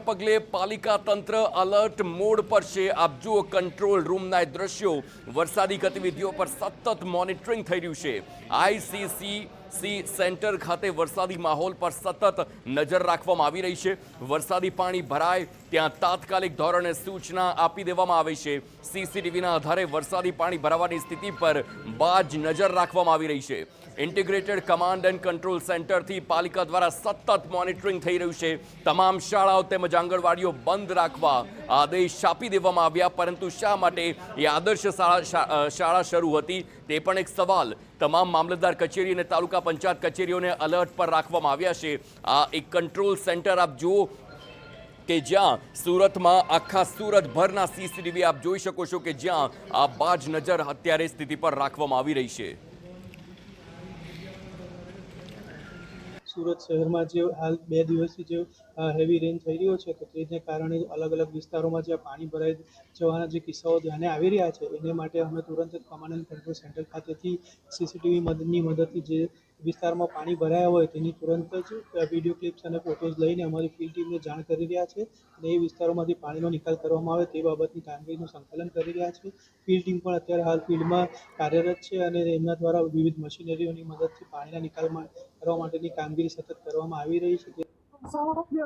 પગલે પાલિકા તંત્ર અલર્ટ મોડ પર છે। આપ જુઓ કંટ્રોલ રૂમના દ્રશ્યો, વરસાદી ગતિવિધિઓ પર સતત મોનિટરિંગ થઈ રહ્યું છે। આઈસીસીસી સેન્ટર ખાતે વરસાદી માહોલ પર સતત નજર રાખવામાં આવી રહી છે। વરસાદી પાણી ભરાય ત્યાં તાત્કાલિક ધોરણે સૂચના આપી દેવામાં આવે છે। સીસીટીવીના આધારે વરસાદી પાણી ભરાવાની સ્થિતિ પર બાજ નજર રાખવામાં આવી રહી છે। ઇન્ટિગ્રેટેડ કમાન્ડ એન્ડ કંટ્રોલ સેન્ટરથી પાલિકા દ્વારા સતત મોનિટરિંગ થઈ રહ્યું છે। તમામ શાળાઓ તેમજ આંગણવાડીઓ બંધ રાખવા આદેશ આપી દેવામાં આવ્યા, પરંતુ શા માટે એ આદર્શ શાળા શરૂ હતી તે પણ એક સવાલ। તમામ મામલતદાર કચેરી અને તાલુકા પંચાયત કચેરીઓને અલર્ટ પર રાખવામાં આવ્યા છે। આ એક કંટ્રોલ સેન્ટર આપ જુઓ કે જ્યાં સુરતમાં આખા સુરતભરના સીસીટીવી આપ જોઈ શકો છો કે જ્યાં આ બાજ નજર અત્યારે સ્થિતિ પર રાખવામાં આવી રહી છે। સુરત શહેરમાં જે હાલ 2 દિવસથી જે હેવી રેન થઈ રહ્યો છે તો તેને કારણે અલગ અલગ વિસ્તારોમાં જે પાણી ભરાઈ જવાના જે કિસ્સાઓ ધ્યાને આવી રહ્યા છે, એને માટે અમે તુરંત જ કમાન્ડ એન્ડ કંટ્રોલ સેન્ટર ખાતેથી સીસીટીવીની મદદથી જે વિસ્તારમાં પાણી ભરાયા હોય તેની તુરંત જ વિડીયો ક્લિપ્સ અને ફોટોઝ લઈને અમારી ફિલ્ડ ટીમને જાણ કરી રહ્યા છે અને એ વિસ્તારોમાંથી પાણીનો નિકાલ કરવામાં આવે તે બાબતની કામગીરીનું સંકલન કરી રહ્યા છે। ફિલ્ડ ટીમ પણ અત્યારે હાલ ફિલ્ડમાં કાર્યરત છે અને એમના દ્વારા વિવિધ મશીનરીઓની મદદથી પાણીના નિકાલ કરવા માટેની કામગીરી સતત કરવામાં આવી રહી છે।